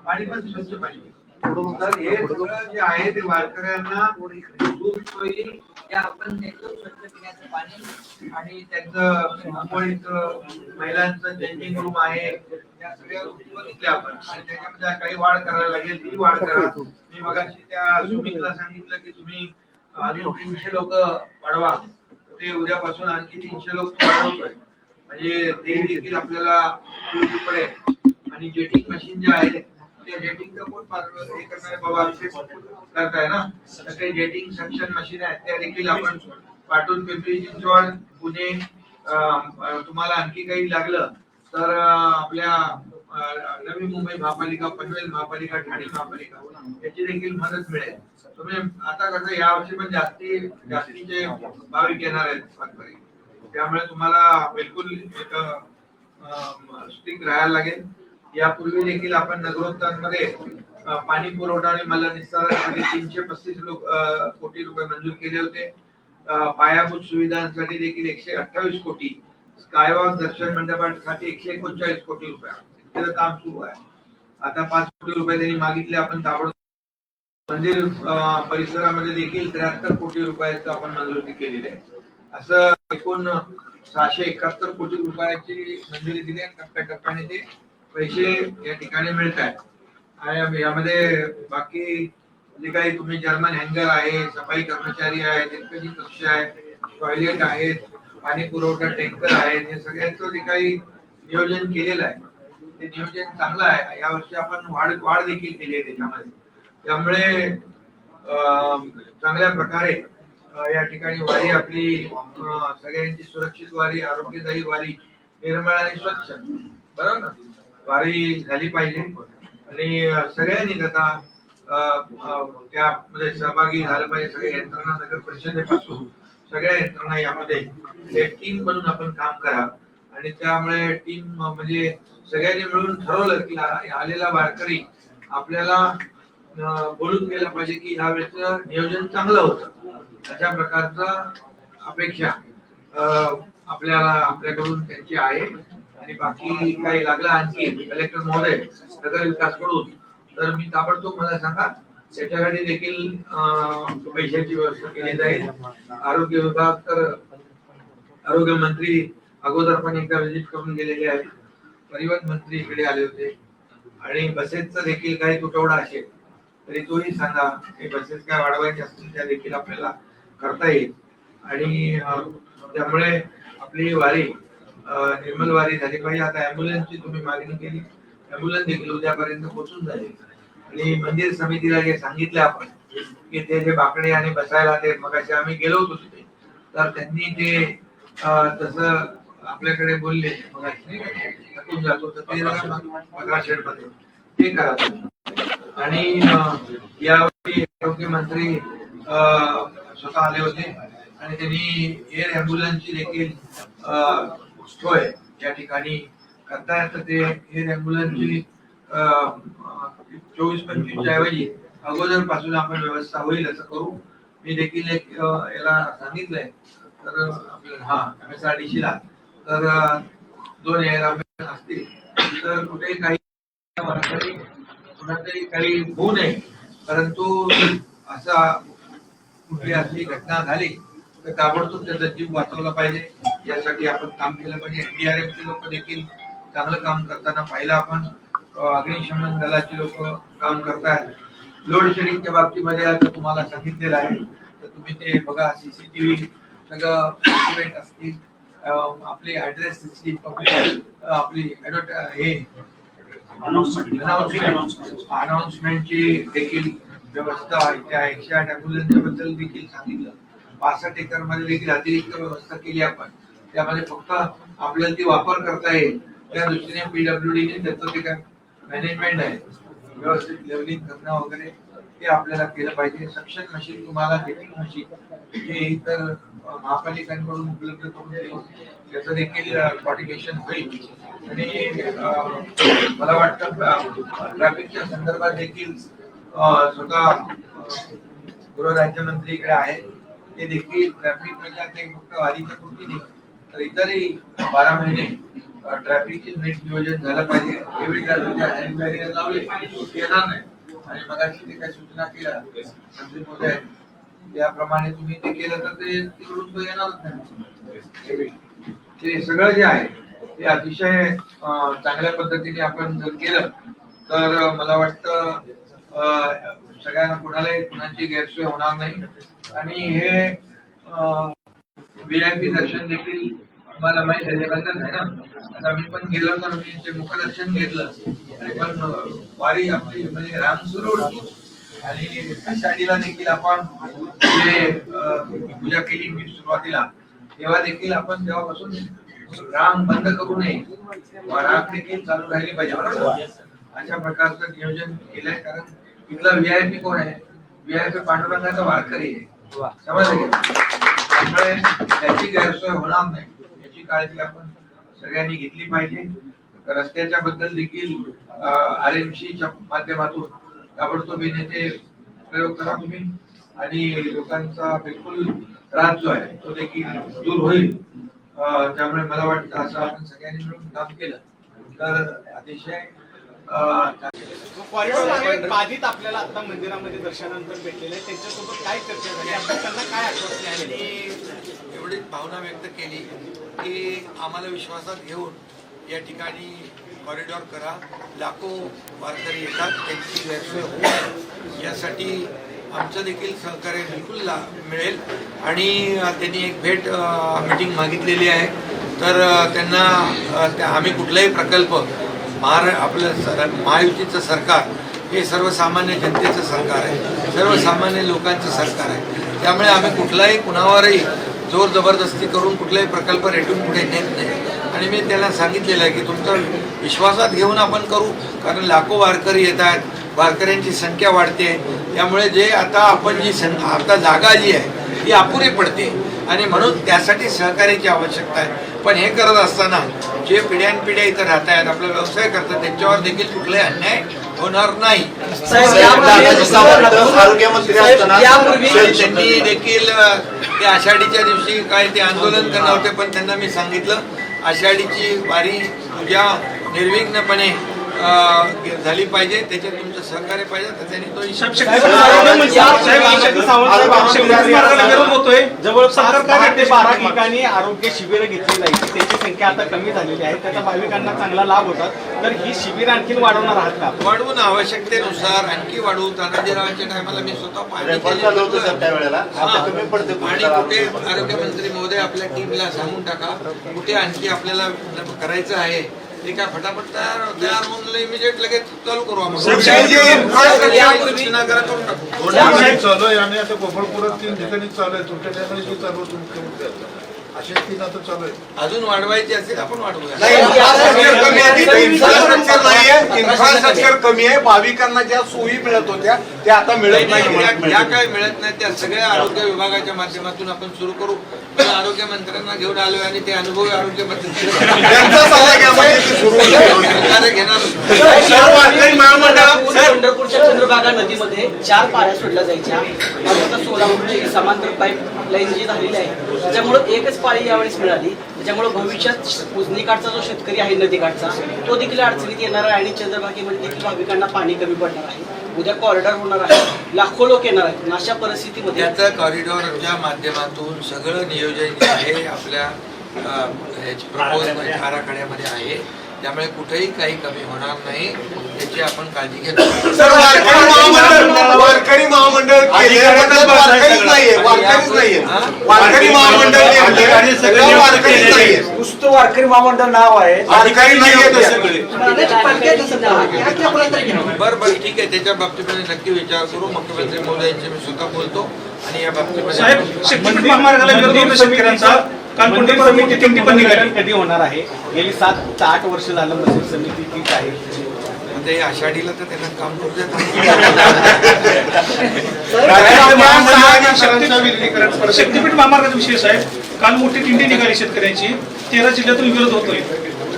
पाणी पण स्वच्छ पाणी. तर हे सगळं जे आहे ते वारकऱ्यांना सोयी आपण देतो, स्वच्छ पिण्याचं पाणी आणि त्यांचं अंघोळीचं महिलांचं चेंजिंग रूम आहे, त्या सगळ्या गोष्टी बघितल्या आपण. आणि त्याच्यामध्ये काही वाढ करायला लागेल ती वाढ करा. मी मगाशी त्या सुमितला सांगितलं की तुम्ही अजून 300 लोक वाढवा, ते उद्यापासून आणखी 300 लोक वाढवतोय, म्हणजे ते देखील आपल्याला पडेल. आणि जेटिंग मशीन जे आहे ते जेटिंगचं कोण हे करणारे बाबा विशेष करताय ना, तर ते जेटिंग सक्शन मशीन आहेत त्या देखील आपण पाठवून पिंपरी चिंचवड पुणे तुम्हाला आणखी काही लागलं तर आपल्या नवी मुंबई महापालिका, पनवेल महापालिका, ठाणे महापालिका याची देखील मदत मिळेल. तुम्ही आता कसं यावर्षी पण जास्तीचे भाविक येणार आहेत वारकरी, त्यामुळे तुम्हाला बिलकुल एक स्टिक राहायला लागेल. यापूर्वी देखील आपण नगरोत्तरांमध्ये पाणी पुरवठा आणि मलनिस्सारासाठी 335 कोटी रुपये मंजूर केले होते. पायाभूत सुविधांसाठी देखील 128 कोटी, स्कायवॉक दर्शन मंडपासाठी 139 कोटी रुपये त्याचं काम सुरू आहे. आता 5 कोटी रुपये त्यांनी मागितले, आपण ताबडतोब मंदिर परिसरामध्ये देखील 73 कोटी रुपयाचं आपण मंजुरी केलेली आहे. असं एकूण 671 कोटी रुपयाची मंजुरी दिली आहे. टप्प्याटप्प्याने ते पैसे या ठिकाणी मिळत आहेत. आणि यामध्ये बाकी जे काही तुम्ही जर्मन हँगर आहे, सफाई कर्मचारी आहेत, एलपीजी कक्ष आहे, टॉयलेट आहेत, पाणी पुरवठा टँकर आहेत, हे सगळ्यांचं जे काही नियोजन केलेलं आहे ते नियोजन चांगलं आहे. यावर्षी आपण वाढ देखील केली आहे त्याच्यामध्ये. त्यामुळे चांगल्या प्रकारे या ठिकाणी वारी आपली सगळ्यांची सुरक्षित वारी, आरोग्यदायी वारी, निर्मळ आणि स्वच्छ बरोबर ना वारी झाली पाहिजे. आणि सगळ्यांनी आता त्यामध्ये सहभागी झालं पाहिजे. सगळ्या यंत्रणा, नगर परिषदेपासून सगळ्या यंत्रणा यामध्ये एक टीम बनून आपण काम करा. आणि त्यामुळे टीम म्हणजे सगळ्यांनी मिळून ठरवलं की आलेला वारकरी आपल्याला बोलून गेला पाहिजे की ह्या वेळेचं नियोजन चांगलं होतं, अशा प्रकारचा अपेक्षा आपल्याला आपल्याकडून त्यांची आहे. आणि बाकी काही लागलं आणखी कलेक्टर महोदय नगर विकास कडून तर मी ताबडतोब मला सांगा, त्याच्यासाठी देखील पैशाची व्यवस्था केली जाईल. आरोग्य विभाग तर आरोग्य मंत्री अगोदर पण एकदा व्हिजिट करून गेलेले आहेत, परिवहन मंत्री इकडे आले होते. आणि बसेसचा देखील काही तुटवडा असेल तरी तोही सांगा, काही बसेस काय वाढवायचे असतील त्या देखील आपल्याला करता येईल. आणि त्यामुळे आपली वारी निर्मल वारी झाली पाहिजे. आता अँब्युलन्सची तुम्ही मागणी केली, अँब्युलन्स देखील उद्यापर्यंत पोहोचून जाईल. आणि मंदिर समितीला जे सांगितलं आपण की ते जे बाकडे आणि बसायला ते मगाशी आम्ही गेलो होतो तिथे, तर त्यांनी ते तसं आपल्याकडे बोलले मगाशी जातो तर ते शेडमध्ये ते करा. आणि यावेळी आरोग्य मंत्री स्वतः आले होते आणि त्यांनी एअर अँब्युलन्सची देखील सोय या ठिकाणी करता येतं. ते एअर अँब्युलन्सची 24-25 ऐवजी अगोदर पासून आपण व्यवस्था होईल असं करू. मी देखील एक याला सांगितलंय तर MSRDC ला तर 2 एअर अँब्युलन्स असतील तर कुठे काही कुणातरी काही होऊ नये. परंतु असा कुठली असली घटना झाली तर ताबडतोब त्याचा जीव वाचवला पाहिजे, यासाठी आपण काम केलं पाहिजे. NDRF चे लोक देखील चांगलं काम करताना पाहिलं आपण. अग्निशमन दलाची लोक काम करतात. लोड शेडिंगच्या बाबतीमध्ये आता तुम्हाला सांगितलेलं आहे तर तुम्ही ते बघा. CCTV सगळं असतील, आपली ऍड्रेस सिस्टीम, आपली हे अनाउन्समेंटची देखील व्यवस्था, त्या 108 अँब्युलन्सच्या बद्दल देखील सांगितलं. 65 एकर मध्ये देखील अतिरिक्त व्यवस्था केली आपण. त्यामध्ये फक्त आपल्याला ती वापर करता येईल त्या दृष्टीने PWD ने त्याचं ते काय मॅनेजमेंट आहे व्यवस्थित लेवलिंग करणं वगैरे ते आपल्याला केलं पाहिजे. सक्शन मशीन तुम्हाला जेटिंग मशीन हे इतर महापालिकांकडून उपलब्ध करून देईल, त्याचं देखील कॉर्डिनेशन होईल. आणि मला वाटतं ट्रॅफिकच्या संदर्भात देखील स्वतः गृहराज्यमंत्री इकडे आहे, ते देखील ट्रॅफिक म्हणजे ते फक्त वारीच्या कृती नाही तर इतरही 12 महिने ट्रॅफिकचे नीट नियोजन झालं पाहिजे. एवढी गर्दी बॅरियर लावले येणार नाही. आणि मगाशी ते काही सूचना केल्या मंत्री महोदय त्याप्रमाणे तुम्ही ते केलं तर ते तिकडून तो येणारच नाही. ते सगळं जे आहे ते अतिशय चांगल्या पद्धतीने आपण जर केलं तर मला वाटतं सगळ्यांना कुणाची गैरसोय होणार नाही. आणि हे VIP दर्शन देखील मला माहित आहे बंधन आहे ना. आता मी पण गेलो तर मी ते मुखदर्शन घेतलं पण वारी आपली म्हणजे रामसुरूड आणि आषाढीला देखील आपण जे पूजा केली मी सुरुवातीला तेव्हा देखील आपण तेव्हापासून राम बंद करू नये राम देखील चालू राहिली पाहिजे अशा प्रकारचं नियोजन केलंय. कारण इथला VIP कोण आहे? VIP पांडुरंगाचा वारकरी आहे. समजलं त्यामुळे त्याची गैरसोय होणार नाही याची काळजी आपण सगळ्यांनी घेतली पाहिजे. रस्त्याच्या बद्दल देखील RMCच्या माध्यमातून ताबडतोबीने ते प्रयोग करा तुम्ही आणि लोकांचा बिलकुल त्रास जो आहे तो देखील दूर होईल. त्यामुळे मला वाटतं असं आपण सगळ्यांनी मिळून काम केलं तर अतिशय बाधित आपल्याला आता मंदिरामध्ये दर्शनानंतर भेटलेले त्यांच्यासोबत काय चर्चा झाली, त्यांना काय आश्वासने आली? एवढीच भावना व्यक्त केली की आम्हाला विश्वासात घेऊन या ठिकाणी कॉरिडॉर करा. लाखो वारकरी येतात त्यांची गैरसोय होऊ नये यासाठी आमचं देखील सहकार्य बिलकुल मिळेल. आणि त्यांनी एक भेट मीटिंग मागितलेली आहे तर त्यांना आम्ही कुठलाही प्रकल्प आपलं महायुतीचं सरकार हे सर्वसामान्य जनतेचं सरकार आहे, सर्वसामान्य लोकांचं सरकार आहे. त्यामुळे आम्ही कुठलाही कुणावरही जोर जबरदस्ती करून कुठलाही प्रकल्प रेटून पुढे नेत नाही. आणि मी त्यांना सांगितलेलं आहे की तुमचा विश्वासात घेऊन आपण करू. कारण लाखो वारकरी येत आहेत, वारकऱ्यांची संख्या वाढते. त्यामुळे जे आता आपण आता जागा जी आहे ती अपुरी पडते आणि म्हणून त्यासाठी सहकार्याची आवश्यकता आहे. पण हे करत असताना जे पिढ्यानपिढ्या इथं राहत आहेत, आपला व्यवसाय करतात, त्यांच्यावर देखील कुठलाही अन्याय होणार नाही. त्यांनी देखील ते आषाढीच्या दिवशी काय ते आंदोलन करणार होते पण त्यांना मी सांगितलं आषाढीची वारी पूजा निर्विघ्नपणे झाली पाहिजे, त्याच्यात तुमचं सहकार्य पाहिजे. तर त्यांनी तो होतोय जवळ सरकार 12 ठिकाणी आरोग्य शिबिर घेतली जाईल, त्याची संख्या आता कमी झालेली आहे, त्याचा भाविकांना चांगला लाभ होतात. तर ही शिबिर आणखी वाढवणार आहात का? वाढवून आवश्यकतेनुसार आणखी वाढवू. तानाजीरावांच्या टायमाला मी स्वतः पाहिजे आणि कुठे आरोग्यमंत्री महोदय आपल्या टीमला सांगून टाका कुठे आणखी आपल्याला करायचं आहे ते काय फटाफट तयार होऊन इमिजिएट लगेच चालू करू आम्हाला. चालू आहे आणि आता गोपाळपुरात 3 ठिकाणी चालू आहे. तुमच्या ठिकाणी चालू असे 3 आता चालू आहे. अजून वाढवायची असेल आपण वाढवूया. इन्फ्रास्ट्रक्चर कमी आहे. भाविकांना ज्या सोयी मिळत होत्या त्या आता मिळत नाही. ज्या काय मिळत नाही त्या सगळ्या आरोग्य विभागाच्या माध्यमातून आपण सुरू करू. आरोग्य मंत्र्यांना घेऊन आलोय आणि ते अनुभवी आरोग्य मंत्री पंढरपूरच्या चंद्रभागा नदीमध्ये 4 पाऱ्या सोडल्या जायच्या. सोलापूरची समांतर पाईपलाईन जी झालेली आहे त्याच्यामुळे एकच पाळी यावेळेस मिळाली. त्याच्यामुळे भविष्यात उजनीकाठचा जो शेतकरी आहे नदीकाठचा तो देखील अडचणीत येणार आहे आणि चंद्रभागेमध्ये देखील भाविकांना पाणी कमी पडणार आहे. उद्या कॉरिडॉर होणार आहे, लाखो लोक येणार आहेत. अशा परिस्थितीमध्ये त्याचा कॉरिडॉरच्या माध्यमातून सगळं नियोजन आहे आपल्या प्रपोज आराखड्यामध्ये आहे. त्यामुळे कुठेही काही कमी होणार नाही याची आपण काळजी घेतो. वारकरी महामंडळ नुसतं वारकरी महामंडळ नाव आहे, अधिकारी नाही. बरं ठीक आहे. त्याच्या बाबतीमध्ये नक्की विचार करू. मुख्यमंत्री महोदयांशी मी स्वतः बोलतो आणि या बाबतीमध्ये कधी होणार आहे? गेली 7 ते 8 वर्ष झालं मशीन समिती तीच आहे. ते आषाढीला तर त्यांना काम करू देत. शक्तीपीठ महामार्गाचा विषय आहे. काल मोठी दिंडी निघाली शेतकऱ्यांची, 13 जिल्ह्यातून विरोध होतोय.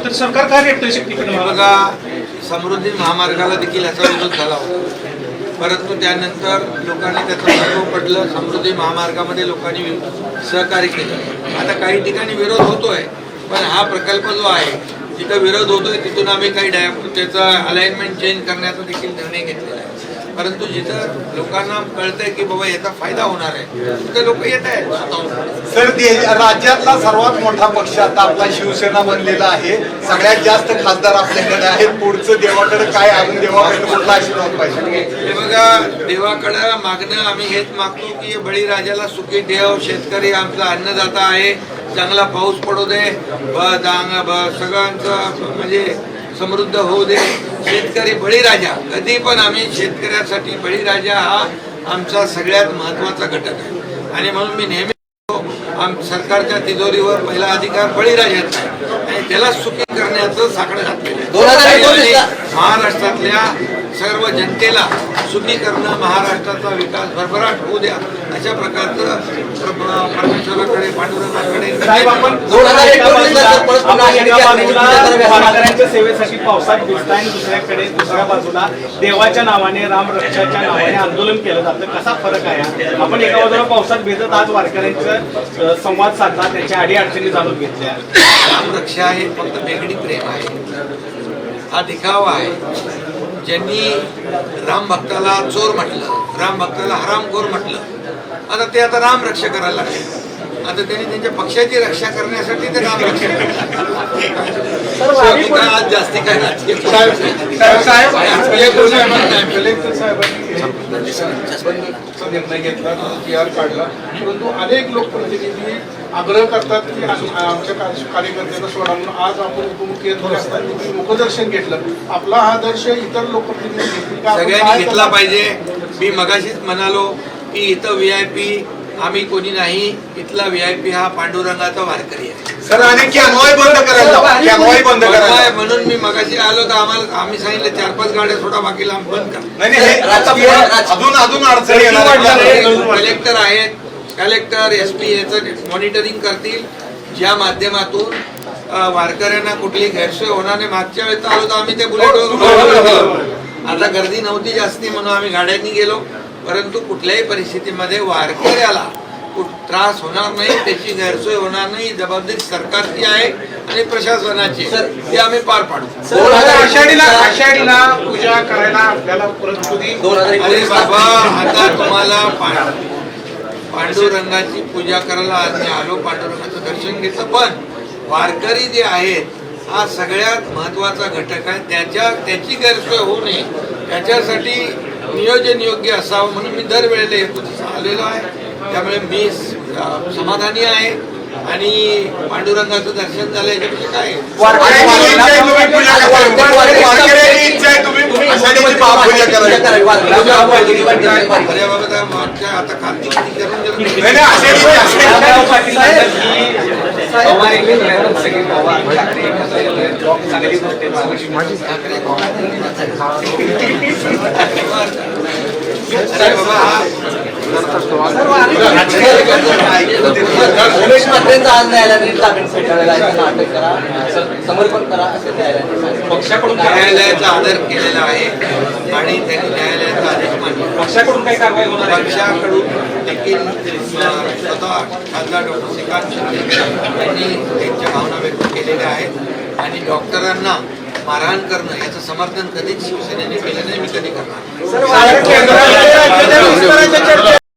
तर सरकार काय रेटतोय शक्तीपीठ? बघा, समृद्धी महामार्गाला देखील याचा विरोध झाला होता, परंतु त्यानंतर लोकांनी त्याचं महत्त्व पडलं. समृद्धी महामार्गामध्ये लोकांनी सहकार्य केलं. आता काही ठिकाणी विरोध होतोय पण हा प्रकल्प जो आहे जिथं विरोध होतोय तिथून आम्ही काही त्याचा अलाइनमेंट चेंज करण्याचा देखील निर्णय घेतलेला आहे. परंतु जिथं लोकांना कळतंय की बाबा याचा फायदा होणार आहे तिथे लोक येत आहेत स्वतःहून. सर राज्यातला सर्वात मोठा पक्ष आता आपला शिवसेना बनलेला आहे. सगळ्यात जास्त खासदार आपल्याकडे आहेत. पुढचं देवाकडे काय अजून देवाकडे कुठला आशीर्वाद पाहिजे? हे बघा, देवाकडं मागणं आम्ही हेच मागतो की बळीराजाला सुखी ठेव, शेतकरी आमचा अन्नदाता आहे, चांगला पाऊस पडू दे, सगळ्यांचं म्हणजे समृद्ध होऊ दे. शेतकरी बळीराजा, कधी पण आम्ही शेतकऱ्यासाठी बळीराजा हा आमचा सगळ्यात महत्वाचा घटक आहे. आणि म्हणून मी नेहमी सरकारच्या तिजोरीवर पहिला अधिकार बळीराजाचा आहे आणि त्याला सुखी करण्याचं साकडं घातलेलं आहे. महाराष्ट्रातल्या सर्व जनतेला सुखी करणं, महाराष्ट्राचा विकास भरभराट होऊ द्या अशा प्रकारचं परमेश्वराकडे, पांडुरंगाकडे साहेब, आपण वारकऱ्यांच्या सेवेसाठी पावसात भिजताय आणि दुसऱ्या बाजूला देवाच्या नावाने, रामरक्षाच्या नावाने आंदोलन केलं जातं. कसा फरक आहे? आपण एका बाजूला पावसात भिजत आज वारकऱ्यांचा संवाद साधला, त्याच्या अडीअडचणी जाणून घेतल्या. रामरक्षा हे फक्त वेगळी प्रेम आहे, हा दिखावा आहे. ज्यांनी राम भक्ताला चोर म्हटलं, राम भक्ताला हरामखोर म्हटलं, आता ते आता राम रक्षा करायला लागले. आता त्यांनी त्यांच्या पक्षाची रक्षा करण्यासाठी ते राम रक्षा आज जास्ती काय राजकीय निर्णय घेतला, PR काढला, परंतु अनेक लोकप्रतिनिधी आग्रह करतात की आमच्या कार्यकर्त्यांना सोडा म्हणून. आज आपण उपमुख्यमंत्री असताना तुम्ही मुखदर्शन घेतलं. आपला हा दर्श इतर लोकप्रतिनिधी घेतली का? सगळ्यांनी घेतला पाहिजे. मी मगाशीच म्हणालो की इथं VIP आम्ही कोणी नाही, इथला VIP हा पांडुरंगाचा वारकरी आहे. सर आणि कॅनॉय बंद करायला काय म्हणून मी मगाशी आलो तर आम्ही सांगितलं 4-5 गाड्या सोडा, बाकीला बंद करा. अजून अडचणी येणार. कलेक्टर आहेत, कलेक्टर SP याचं मॉनिटरिंग करतील, ज्या माध्यमातून वारकऱ्यांना कुठली गैरसोय होणार नाही. मागच्या वेळेस आलो तर आम्ही ते बुलेट, आता गर्दी नव्हती जास्ती म्हणून आम्ही गाड्यांनी गेलो. परंतु कुठल्याही परिस्थितीमध्ये वारकऱ्याला त्रास होणार नाही, त्याची गैरसोय होणार नाही, जबाबदारी सरकारची आहे आणि प्रशासनाची, ती आम्ही पार पाडू. आषाढीला पूजा करायला आपल्याला परत कधी अरे बाबा, आता तुम्हाला पांडुरंगाची पूजा करायला आज मी आलो, पांडुरंगाचं दर्शन घेतलं. पण वारकरी जे आहेत हा सगळ्यात महत्वाचा घटक आहे. त्याची गैरसोय होऊ नये त्याच्यासाठी नियोजन योग्य असावं म्हणून मी दरवेळेला येतो आलेलो आहे. त्यामुळे मी समाधानी आहे आणि पांडुरंगाचं दर्शन झालं याच्यापेक्षा काय. अरे बाबा, मागच्या आता कार्तिक उमेश म्हात्रेंचा आज न्यायालयाने जामीन फेटाळलेला आहे, त्यांना अटक करा, समर्पण करा असे न्यायालयाने पक्षाकडून न्यायालयाचा आदर केलेला आहे आणि त्यांनी न्यायालयाचा आदेश मानला. पक्षाकडून काही कारवाई होणार आहे? पक्षाकडून देखील स्वतः खासदार डॉक्टर श्रीकांत शिंदे यांनी त्यांच्या भावना व्यक्त केलेल्या आहेत आणि डॉक्टरांना मारहाण करणं याचं समर्थन कधीच शिवसेनेने केलं नाही, मी कधी करणार.